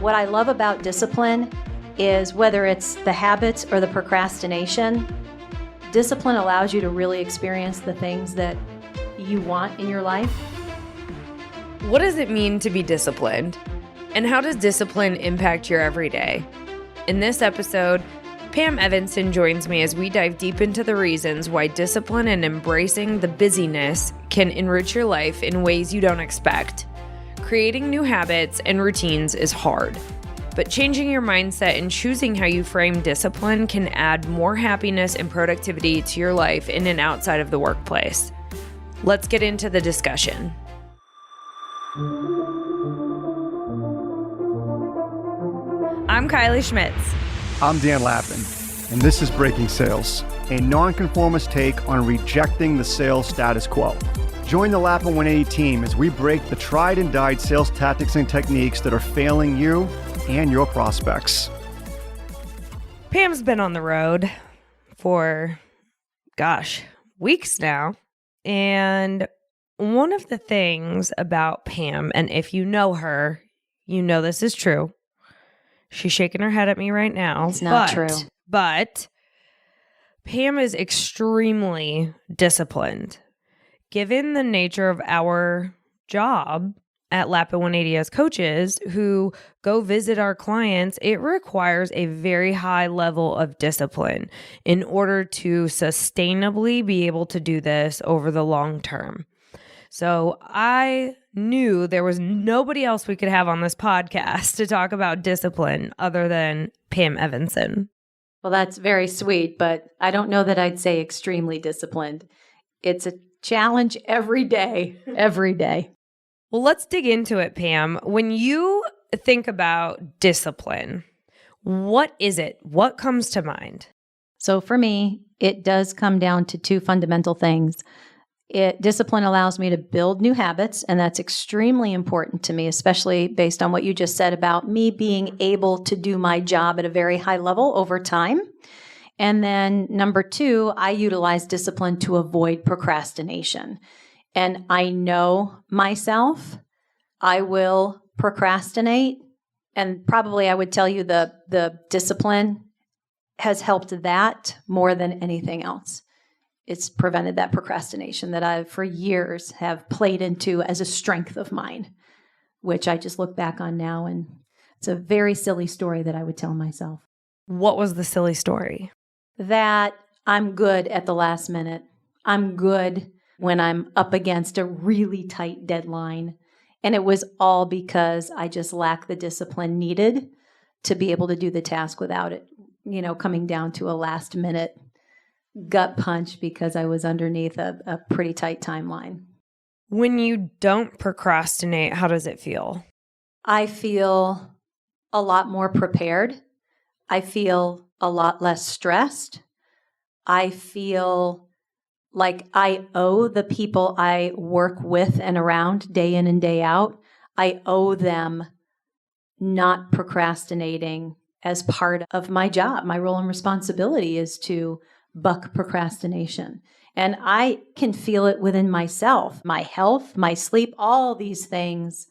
What I love about discipline is whether it's the habits or the procrastination, discipline allows you to really experience the things that you want in your life. What does it mean to be disciplined? And how does discipline impact your everyday? In this episode, Pam Evanson joins me as we dive deep into the reasons why discipline and embracing the busyness can enrich your life in ways you don't expect. Creating new habits and routines is hard, but changing your mindset and choosing how you frame discipline can add more happiness and productivity to your life in and outside of the workplace. Let's get into the discussion. I'm Kylie Schmitz. I'm Dan Lappin, and this is Breaking Sales, a nonconformist take on rejecting the sales status quo. Join the Lappin 180 team as we break the tried and died sales tactics and techniques that are failing you and your prospects. Pam's been on the road for, weeks now. And one of the things about Pam, and if you know her, you know this is true. She's shaking her head at me right now. It's not true. But Pam is extremely disciplined. Given the nature of our job at Lappin 180 as coaches who go visit our clients, it requires a very high level of discipline in order to sustainably be able to do this over the long term. So I knew there was nobody else we could have on this podcast to talk about discipline other than Pam Evanson. Well, that's very sweet, but I don't know that I'd say extremely disciplined. It's a challenge every day. Well, let's dig into it, Pam. When you think about discipline, what is it? What comes to mind? So for me, it does come down to two fundamental things. Discipline allows me to build new habits, and that's extremely important to me, especially based on what you just said about me being able to do my job at a very high level over time. And then number two, I utilize discipline to avoid procrastination. And I know myself, I will procrastinate. And probably I would tell you the discipline has helped that more than anything else. It's prevented that procrastination that I've for years have played into as a strength of mine, which I just look back on now. And it's a very silly story that I would tell myself. What was the silly story? That I'm good at the last minute. I'm good when I'm up against a really tight deadline. And it was all because I just lack the discipline needed to be able to do the task without it, coming down to a last minute gut punch because I was underneath a pretty tight timeline. When you don't procrastinate, how does it feel? I feel a lot more prepared. I feel a lot less stressed. I feel like I owe the people I work with and around day in and day out, I owe them not procrastinating as part of my job. My role and responsibility is to buck procrastination. And I can feel it within myself, my health, my sleep, all these things,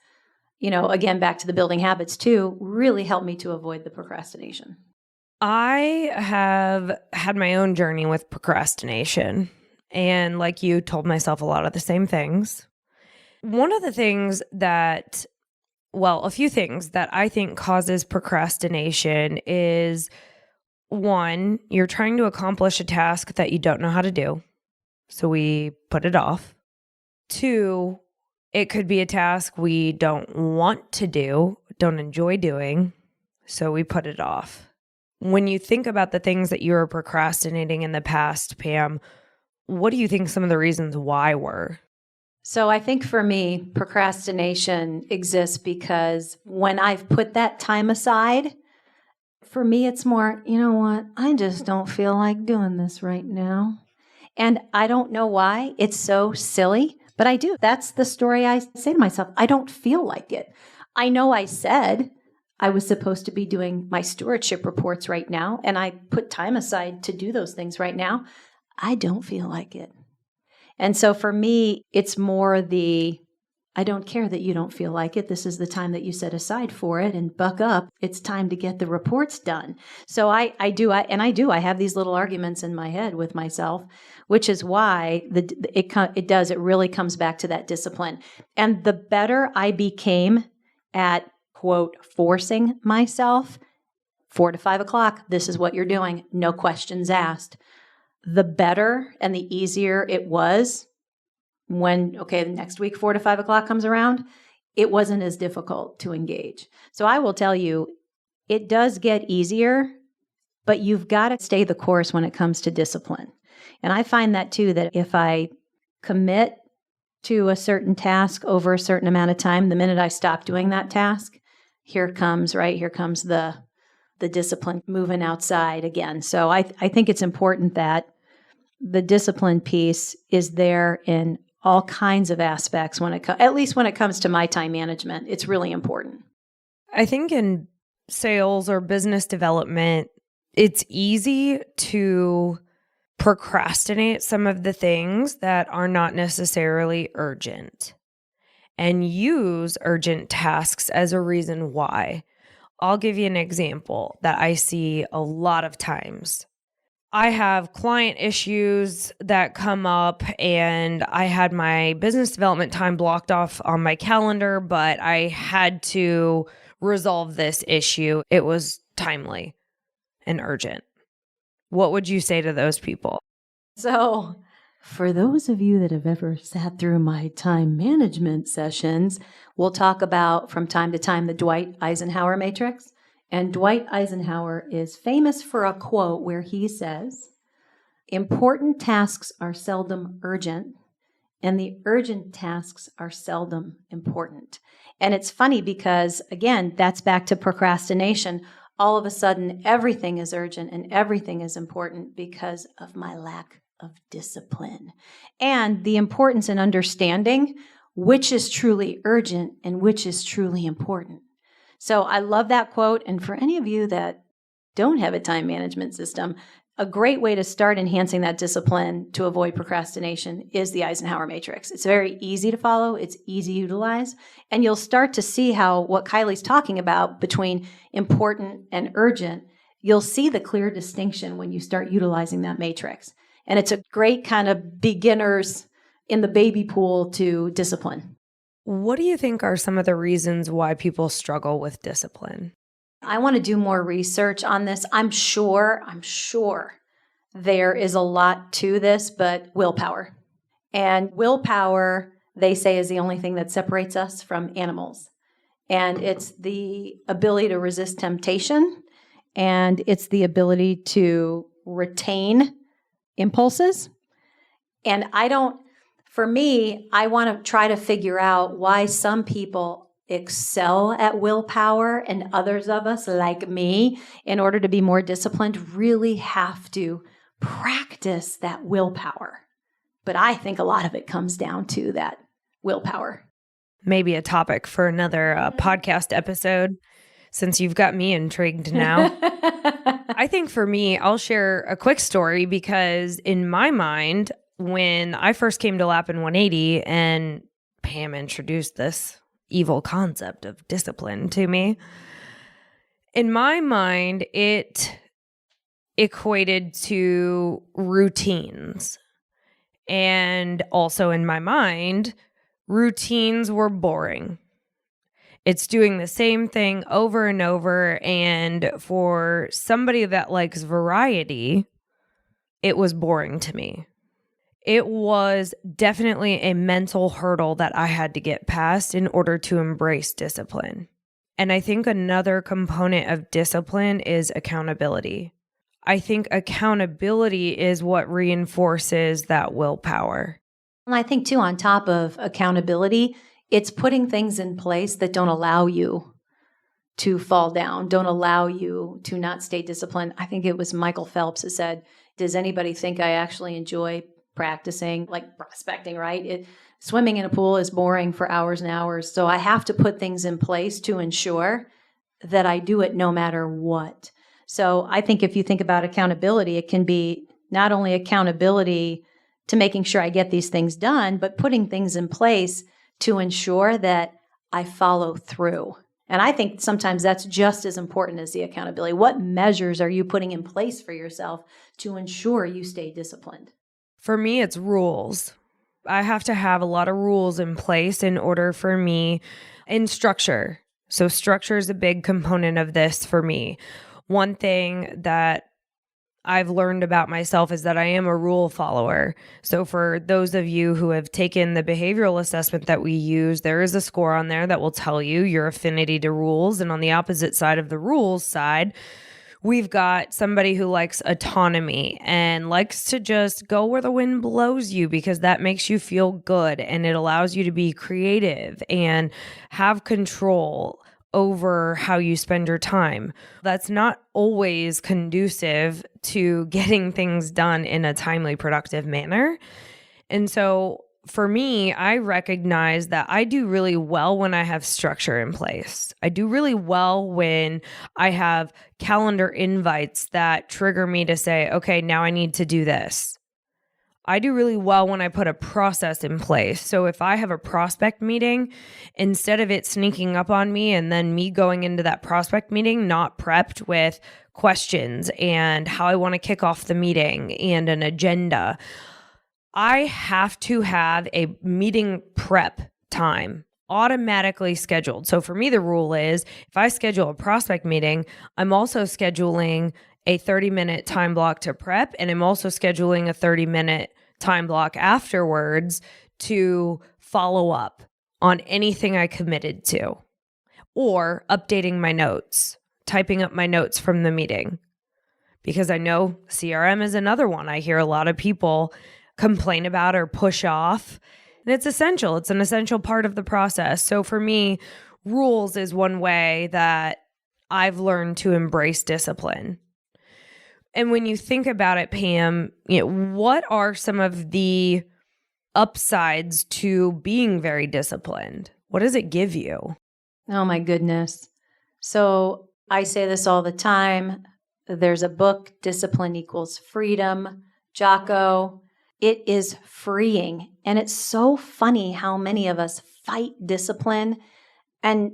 again, back to the building habits too, really help me to avoid the procrastination. I have had my own journey with procrastination. And like you, told myself a lot of the same things. One of the things a few things that I think causes procrastination is, one, you're trying to accomplish a task that you don't know how to do, so we put it off. Two, it could be a task we don't want to do, don't enjoy doing, so we put it off. When you think about the things that you were procrastinating in the past, Pam, what do you think some of the reasons why were? So I think for me, procrastination exists because when I've put that time aside, for me, it's more, I just don't feel like doing this right now. And I don't know why. It's so silly, but I do. That's the story I say to myself. I don't feel like it. I know I said I was supposed to be doing my stewardship reports right now, and I put time aside to do those things right now. I don't feel like it. And so for me, it's more I don't care that you don't feel like it. This is the time that you set aside for it, and buck up. It's time to get the reports done. So I have these little arguments in my head with myself, which is why it really comes back to that discipline. And the better I became at, quote, forcing myself, 4 to 5 o'clock, this is what you're doing, no questions asked, the better and the easier it was when, the next week, 4 to 5 o'clock comes around, it wasn't as difficult to engage. So I will tell you, it does get easier, but you've got to stay the course when it comes to discipline. And I find that too, that if I commit to a certain task over a certain amount of time, the minute I stop doing that task, here comes the discipline moving outside again. So I think it's important that the discipline piece is there in all kinds of aspects at least when it comes to my time management. It's really important. I think in sales or business development, it's easy to procrastinate some of the things that are not necessarily urgent and use urgent tasks as a reason why. I'll give you an example that I see a lot of times. I have client issues that come up, and I had my business development time blocked off on my calendar, but I had to resolve this issue. It was timely and urgent. What would you say to those people? So, for those of you that have ever sat through my time management sessions, we'll talk about, from time to time, the Dwight Eisenhower matrix. And Dwight Eisenhower is famous for a quote where he says, "Important tasks are seldom urgent, and the urgent tasks are seldom important." And it's funny because, again, that's back to procrastination. All of a sudden, everything is urgent and everything is important because of my lack of discipline. And the importance in understanding which is truly urgent and which is truly important. So I love that quote. And for any of you that don't have a time management system, a great way to start enhancing that discipline to avoid procrastination is the Eisenhower matrix. It's very easy to follow. It's easy to utilize. And you'll start to see how what Kiley's talking about between important and urgent, you'll see the clear distinction when you start utilizing that matrix. And it's a great kind of beginners in the baby pool to discipline. What do you think are some of the reasons why people struggle with discipline? I want to do more research on this. I'm sure there is a lot to this, but willpower. And willpower, they say, is the only thing that separates us from animals. And it's the ability to resist temptation, and it's the ability to retain impulses. And for me, I want to try to figure out why some people excel at willpower and others of us, like me, in order to be more disciplined, really have to practice that willpower. But I think a lot of it comes down to that willpower. Maybe a topic for another podcast episode, since you've got me intrigued now. I think for me, I'll share a quick story because in my mind, when I first came to Lap in 180 and Pam introduced this evil concept of discipline to me, in my mind, it equated to routines. And also in my mind, routines were boring. It's doing the same thing over and over. And for somebody that likes variety, it was boring to me. It was definitely a mental hurdle that I had to get past in order to embrace discipline. And I think another component of discipline is accountability. I think accountability is what reinforces that willpower. And I think, too, on top of accountability, it's putting things in place that don't allow you to fall down, don't allow you to not stay disciplined. I think it was Michael Phelps who said, "Does anybody think I actually enjoy practicing, like prospecting, right? Swimming in a pool is boring for hours and hours. So I have to put things in place to ensure that I do it no matter what." So I think if you think about accountability, it can be not only accountability to making sure I get these things done, but putting things in place to ensure that I follow through. And I think sometimes that's just as important as the accountability. What measures are you putting in place for yourself to ensure you stay disciplined? For me, it's rules. I have to have a lot of rules in place in order for me, in structure. So structure is a big component of this for me. One thing that I've learned about myself is that I am a rule follower. So for those of you who have taken the behavioral assessment that we use, there is a score on there that will tell you your affinity to rules. And on the opposite side of the rules side, we've got somebody who likes autonomy and likes to just go where the wind blows you because that makes you feel good and it allows you to be creative and have control over how you spend your time. That's not always conducive to getting things done in a timely, productive manner. And so for me, I recognize that I do really well when I have structure in place. I do really well when I have calendar invites that trigger me to say, okay, now I need to do this. I do really well when I put a process in place. So if I have a prospect meeting, instead of it sneaking up on me and then me going into that prospect meeting not prepped with questions and how I want to kick off the meeting and an agenda, I have to have a meeting prep time automatically scheduled. So for me, the rule is if I schedule a prospect meeting, I'm also scheduling a 30-minute time block to prep, and I'm also scheduling a 30-minute time block afterwards to follow up on anything I committed to, or updating my notes, typing up my notes from the meeting. Because I know CRM is another one I hear a lot of people complain about or push off. And it's essential. It's an essential part of the process. So for me, rules is one way that I've learned to embrace discipline. And when you think about it, Pam, what are some of the upsides to being very disciplined? What does it give you? Oh my goodness. So I say this all the time. There's a book, Discipline Equals Freedom, Jocko. It is freeing. And it's so funny how many of us fight discipline. And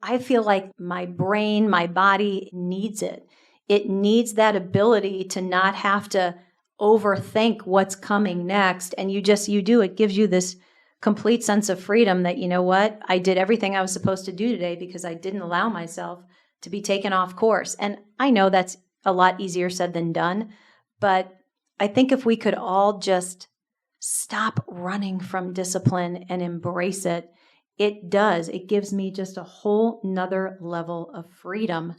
I feel like my brain, my body needs it. It needs that ability to not have to overthink what's coming next. And you do. It gives you this complete sense of freedom that, you know what, I did everything I was supposed to do today because I didn't allow myself to be taken off course. And I know that's a lot easier said than done. But I think if we could all just stop running from discipline and embrace it, it does. It gives me just a whole nother level of freedom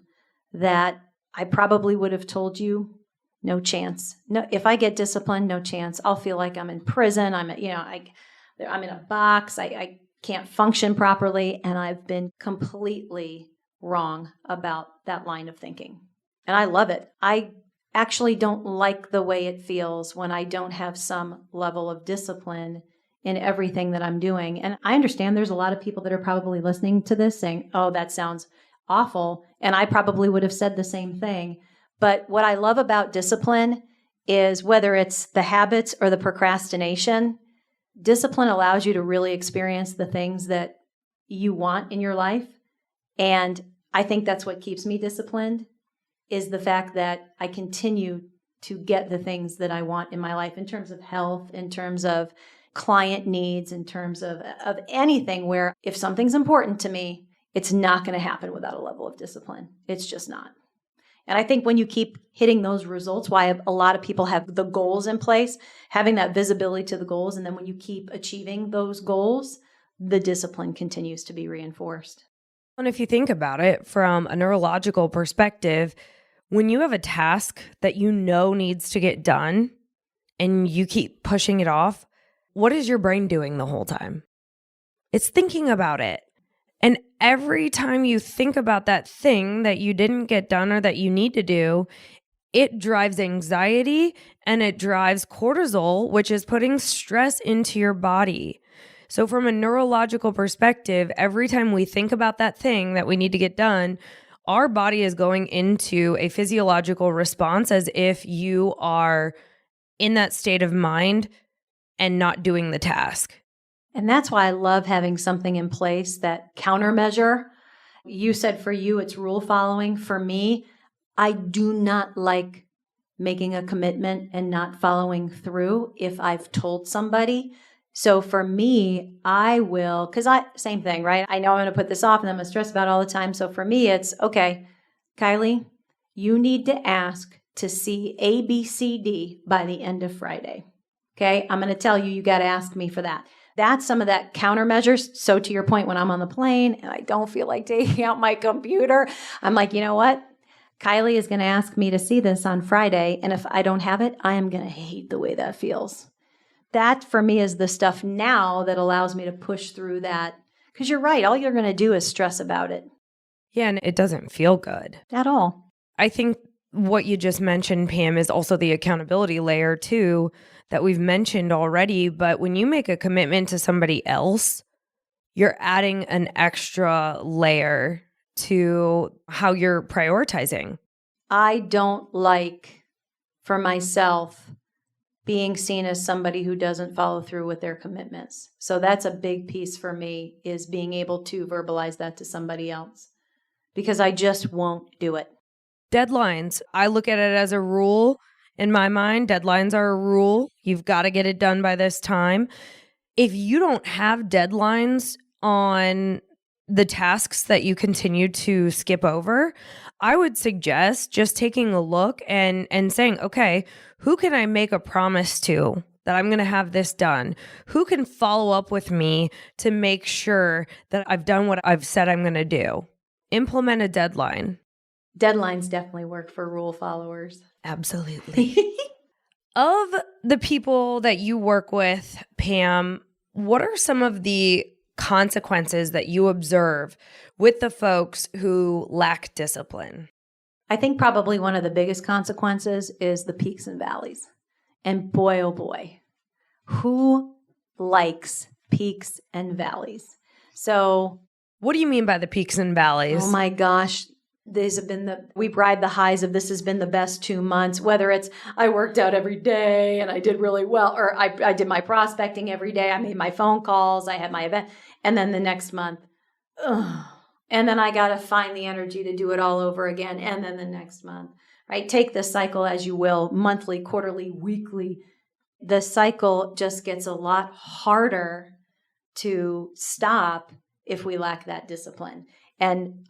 that I probably would have told you, no chance. No, if I get disciplined, no chance. I'll feel like I'm in prison. I'm in a box. I can't function properly. And I've been completely wrong about that line of thinking. And I love it. I actually don't like the way it feels when I don't have some level of discipline in everything that I'm doing. And I understand there's a lot of people that are probably listening to this saying, oh, that sounds awful. And I probably would have said the same thing. But what I love about discipline is whether it's the habits or the procrastination, discipline allows you to really experience the things that you want in your life. And I think that's what keeps me disciplined, is the fact that I continue to get the things that I want in my life in terms of health, in terms of client needs, in terms of anything where if something's important to me, it's not going to happen without a level of discipline. It's just not. And I think when you keep hitting those results, why a lot of people have the goals in place, having that visibility to the goals, and then when you keep achieving those goals, the discipline continues to be reinforced. And if you think about it from a neurological perspective, when you have a task that you know needs to get done and you keep pushing it off, what is your brain doing the whole time? It's thinking about it. And every time you think about that thing that you didn't get done or that you need to do, it drives anxiety and it drives cortisol, which is putting stress into your body. So from a neurological perspective, every time we think about that thing that we need to get done, our body is going into a physiological response as if you are in that state of mind and not doing the task. And that's why I love having something in place, that countermeasure. You said for you, it's rule following. For me, I do not like making a commitment and not following through if I've told somebody. So for me, I will, same thing, right? I know I'm going to put this off and I'm going to stress about it all the time. So for me, it's okay, Kiley, you need to ask to see A, B, C, D by the end of Friday. Okay. I'm going to tell you, you got to ask me for that. That's some of that countermeasures. So to your point, when I'm on the plane and I don't feel like taking out my computer, I'm like, you know what? Kiley is going to ask me to see this on Friday. And if I don't have it, I am going to hate the way that feels. That for me is the stuff now that allows me to push through that. Because you're right. All you're going to do is stress about it. Yeah, and it doesn't feel good at all. I think what you just mentioned, Pam, is also the accountability layer too that we've mentioned already. But when you make a commitment to somebody else, you're adding an extra layer to how you're prioritizing. I don't like, for myself, being seen as somebody who doesn't follow through with their commitments. So that's a big piece for me, is being able to verbalize that to somebody else, because I just won't do it. Deadlines. I look at it as a rule. In my mind, deadlines are a rule. You've got to get it done by this time. If you don't have deadlines on the tasks that you continue to skip over, I would suggest just taking a look and saying, okay, who can I make a promise to that I'm going to have this done? Who can follow up with me to make sure that I've done what I've said I'm going to do? Implement a deadline. Deadlines definitely work for rule followers. Absolutely. Of the people that you work with, Pam, what are some of the consequences that you observe with the folks who lack discipline? I think probably one of the biggest consequences is the peaks and valleys. And boy, oh boy, who likes peaks and valleys? So, what do you mean by the peaks and valleys? Oh my gosh. These have been we ride the highs of this has been the best 2 months, whether it's I worked out every day and I did really well, or I did my prospecting every day. I made my phone calls. I had my event. And then the next month, and then I got to find the energy to do it all over again. And then the next month, right? Take this cycle as you will, monthly, quarterly, weekly. The cycle just gets a lot harder to stop if we lack that discipline. And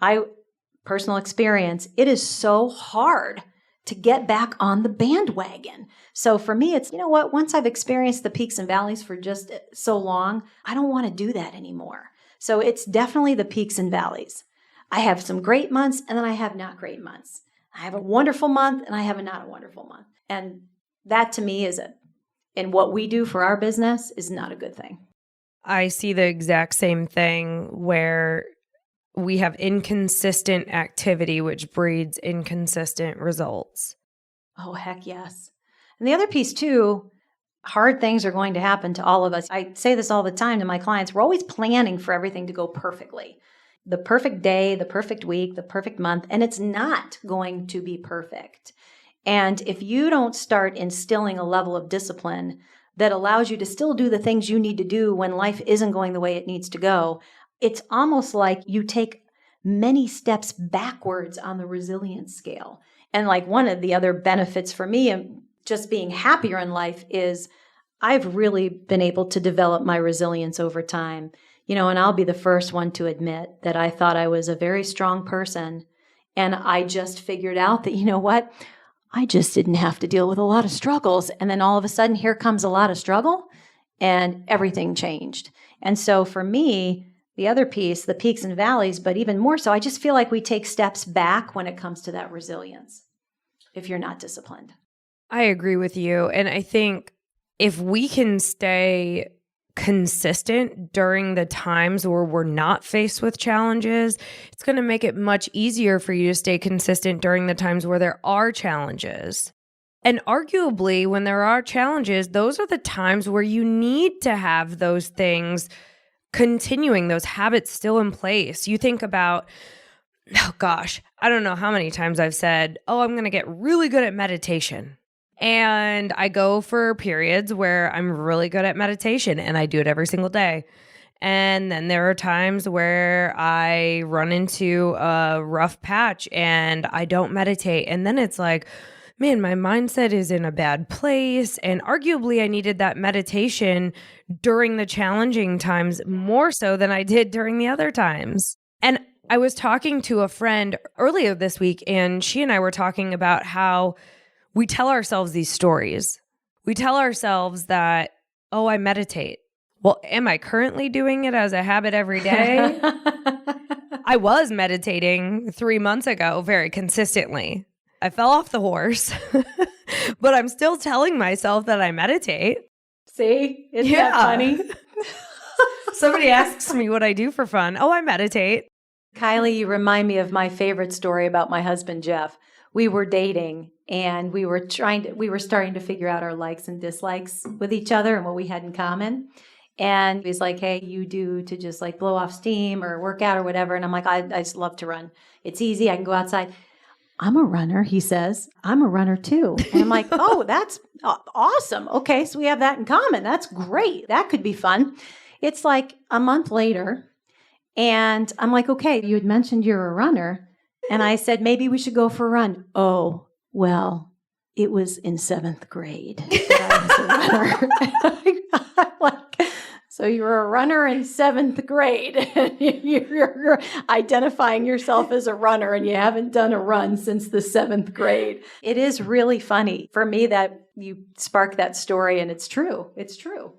personal experience, it is so hard to get back on the bandwagon. So for me, it's, you know what, once I've experienced the peaks and valleys for just so long, I don't want to do that anymore. So it's definitely the peaks and valleys. I have some great months and then I have not great months. I have a wonderful month and I have a not a wonderful month. And that to me in what we do for our business is not a good thing. I see the exact same thing where we have inconsistent activity, which breeds inconsistent results. Oh, heck yes. And the other piece too, hard things are going to happen to all of us. I say this all the time to my clients. We're always planning for everything to go perfectly. The perfect day, the perfect week, the perfect month, and it's not going to be perfect. And if you don't start instilling a level of discipline that allows you to still do the things you need to do when life isn't going the way it needs to go, it's almost like you take many steps backwards on the resilience scale. And like one of the other benefits for me and just being happier in life is I've really been able to develop my resilience over time. And I'll be the first one to admit that I thought I was a very strong person. And I just figured out that, you know what? I just didn't have to deal with a lot of struggles. And then all of a sudden, here comes a lot of struggle and everything changed. And so for me, the other piece, the peaks and valleys, but even more so, I just feel like we take steps back when it comes to that resilience if you're not disciplined. I agree with you. And I think if we can stay consistent during the times where we're not faced with challenges, it's going to make it much easier for you to stay consistent during the times where there are challenges. And arguably, when there are challenges, those are the times where you need to have those things continuing, those habits still in place. You think about, oh gosh, I don't know how many times I've said, oh, I'm going to get really good at meditation. And I go for periods where I'm really good at meditation and I do it every single day. And then there are times where I run into a rough patch and I don't meditate. And then it's like, man, my mindset is in a bad place. And arguably, I needed that meditation during the challenging times more so than I did during the other times. And I was talking to a friend earlier this week, and she and I were talking about how we tell ourselves these stories. We tell ourselves that, oh, I meditate. Well, am I currently doing it as a habit every day? I was meditating 3 months ago very consistently. I fell off the horse, but I'm still telling myself that I meditate. See? Isn't that funny? Somebody asks me what I do for fun. Oh, I meditate. Kiley, you remind me of my favorite story about my husband, Jeff. We were dating and we were starting to figure out our likes and dislikes with each other and what we had in common. And he's like, hey, you do to just like blow off steam or work out or whatever. And I'm like, I just love to run. It's easy. I can go outside. I'm a runner, he says. I'm a runner too. And I'm like, oh, that's awesome. Okay, so we have that in common. That's great. That could be fun. It's like a month later. And I'm like, okay, you had mentioned you're a runner. And I said, maybe we should go for a run. Oh, well, it was in 7th grade that I was a runner. I'm like, so you were a runner in 7th grade. You're identifying yourself as a runner and you haven't done a run since the 7th grade. It is really funny for me that you sparked that story, and it's true. It's true.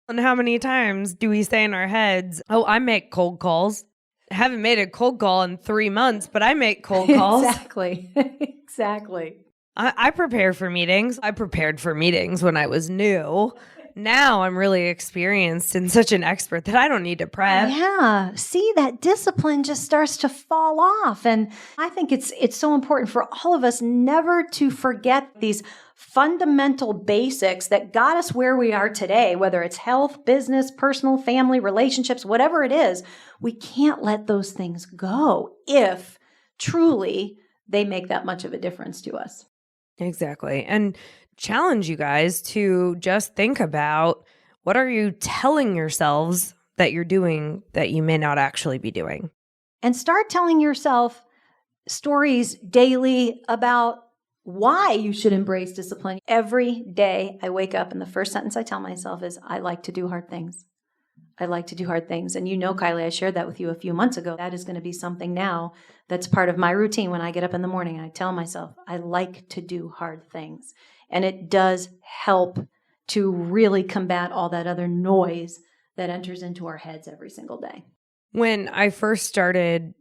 And how many times do we say in our heads, oh, I make cold calls. I haven't made a cold call in 3 months, but I make cold calls. Exactly. Exactly. I prepare for meetings. I prepared for meetings when I was new. Now I'm really experienced and such an expert that I don't need to prep. Yeah. See, that discipline just starts to fall off. And I think it's so important for all of us never to forget these fundamental basics that got us where we are today, whether it's health, business, personal, family, relationships, whatever it is. We can't let those things go if truly they make that much of a difference to us. Exactly. And challenge you guys to just think about, what are you telling yourselves that you're doing that you may not actually be doing? And start telling yourself stories daily about why you should embrace discipline. Every day I wake up and the first sentence I tell myself is, I like to do hard things. I like to do hard things. And you know, Kiley, I shared that with you a few months ago. That is going to be something now that's part of my routine when I get up in the morning. I tell myself, I like to do hard things. And it does help to really combat all that other noise that enters into our heads every single day. When I first started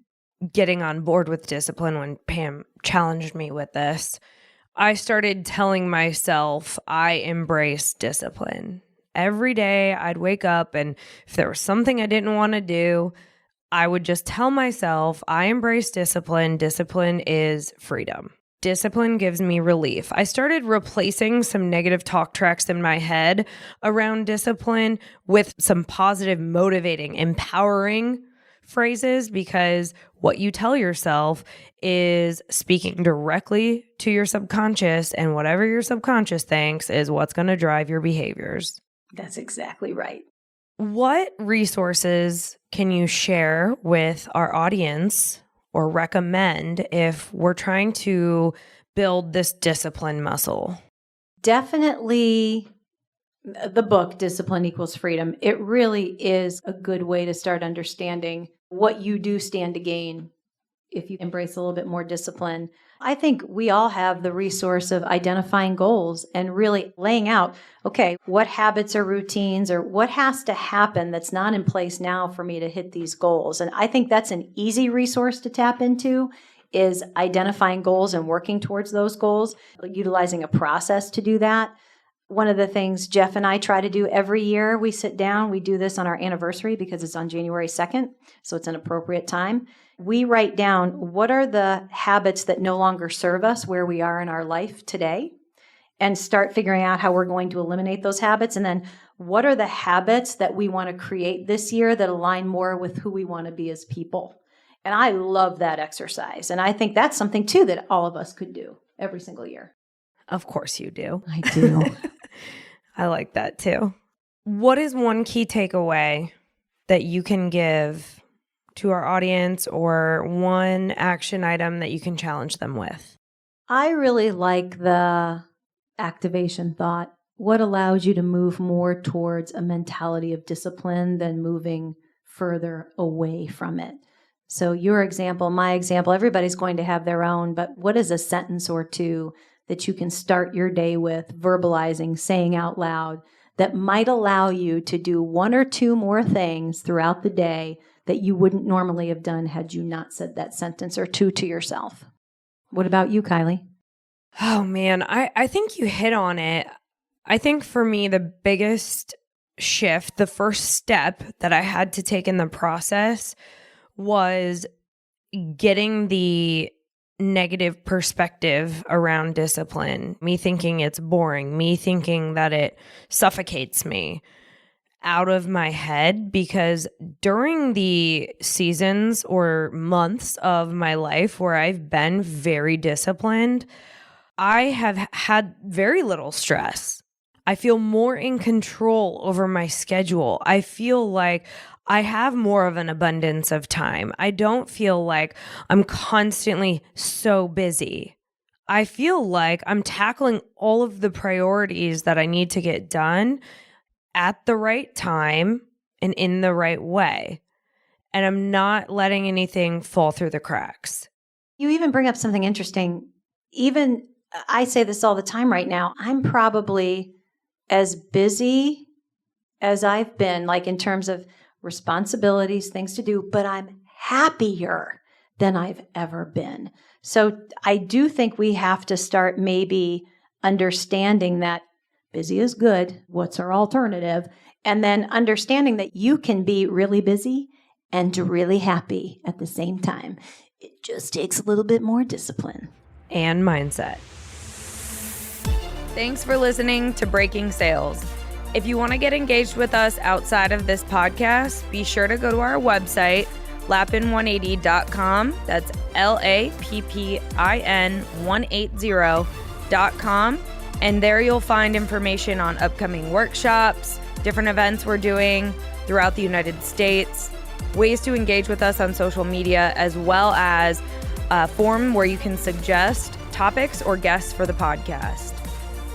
getting on board with discipline, when Pam challenged me with this, I started telling myself I embrace discipline. Every day I'd wake up, and if there was something I didn't want to do, I would just tell myself I embrace discipline. Discipline is freedom. Discipline gives me relief. I started replacing some negative talk tracks in my head around discipline with some positive, motivating, empowering phrases, because what you tell yourself is speaking directly to your subconscious, and whatever your subconscious thinks is what's going to drive your behaviors. That's exactly right. What resources can you share with our audience or recommend if we're trying to build this discipline muscle? Definitely the book, Discipline Equals Freedom. It really is a good way to start understanding what you do stand to gain if you embrace a little bit more discipline. I think we all have the resource of identifying goals and really laying out, okay, what habits or routines or what has to happen that's not in place now for me to hit these goals. And I think that's an easy resource to tap into, is identifying goals and working towards those goals, utilizing a process to do that. One of the things Jeff and I try to do every year, we sit down, we do this on our anniversary because it's on January 2nd, so it's an appropriate time. We write down what are the habits that no longer serve us where we are in our life today, and start figuring out how we're going to eliminate those habits. And then what are the habits that we want to create this year that align more with who we want to be as people? And I love that exercise. And I think that's something too that all of us could do every single year. Of course you do. I do. I like that too. What is one key takeaway that you can give to our audience, or one action item that you can challenge them with? I really like the activation thought. What allows you to move more towards a mentality of discipline than moving further away from it? So your example, my example, everybody's going to have their own, but what is a sentence or two that you can start your day with, verbalizing, saying out loud, that might allow you to do one or two more things throughout the day that you wouldn't normally have done had you not said that sentence or two to yourself? What about you, Kiley? Oh man, I think you hit on it. I think for me, the biggest shift, the first step that I had to take in the process was getting the negative perspective around discipline. Me thinking it's boring, me thinking that it suffocates me, out of my head, because during the seasons or months of my life where I've been very disciplined, I have had very little stress. I feel more in control over my schedule. I feel like I have more of an abundance of time. I don't feel like I'm constantly so busy. I feel like I'm tackling all of the priorities that I need to get done at the right time and in the right way. And I'm not letting anything fall through the cracks. You even bring up something interesting. Even I say this all the time right now. I'm probably as busy as I've been, like in terms of responsibilities, things to do, but I'm happier than I've ever been. So I do think we have to start maybe understanding that busy is good. What's our alternative? And then understanding that you can be really busy and really happy at the same time. It just takes a little bit more discipline and mindset. Thanks for listening to Breaking Sales. If you want to get engaged with us outside of this podcast, be sure to go to our website, lappin180.com. That's LAPPIN180.com. And there you'll find information on upcoming workshops, different events we're doing throughout the United States, ways to engage with us on social media, as well as a form where you can suggest topics or guests for the podcast.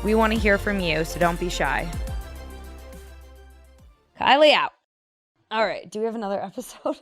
We want to hear from you, so don't be shy. Kiley out. All right. Do we have another episode?